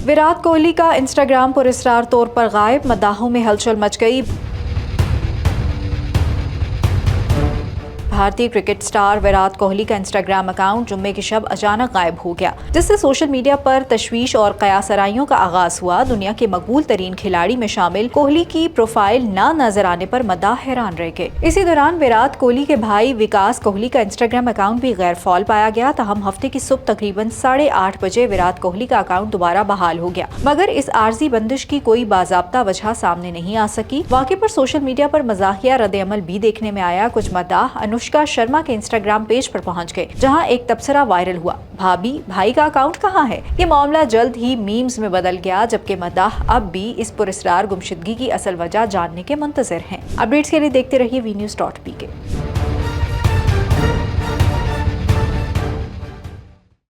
विराट कोहली का इंस्टाग्राम पुरस्कार तौर पर गायब, मद्दाहों में हलचल मच गई। भारतीय क्रिकेट स्टार विराट कोहली का इंस्टाग्राम अकाउंट जुम्मे की शब अचानक गायब हो गया, जिससे सोशल मीडिया पर तशवीश और कयासराइयों का आगाज हुआ। दुनिया के मकबूल तरीन खिलाड़ी में शामिल कोहली की प्रोफाइल न नजर आने पर मद्दाह हैरान रह गए। इसी दौरान विराट कोहली के भाई विकास कोहली का इंस्टाग्राम अकाउंट भी गैर फॉल पाया गया। तहम हफ्ते की सुबह तकरीबन 8:30 बजे विराट कोहली का अकाउंट दोबारा बहाल हो गया, मगर इस आर्जी बंदिश की कोई बाज़ाब्ता वजह सामने नहीं आ सकी। वाक़े पर सोशल मीडिया पर मज़ाहिया रद्द-ए-अमल भी देखने में आया। कुछ मद्दाह अनुष्का शर्मा के इंस्टाग्राम पेज पर पहुंच गए, जहां एक तबसरा वायरल हुआ, भाभी भाई का अकाउंट कहां है। ये मामला जल्द ही मीम्स में बदल गया, जबकि मद्दाह अब भी इस पुरस्कार गुमशुदगी की असल वजह जानने के मुंतजर हैं। अपडेट्स के लिए देखते रहिए vnews.pk।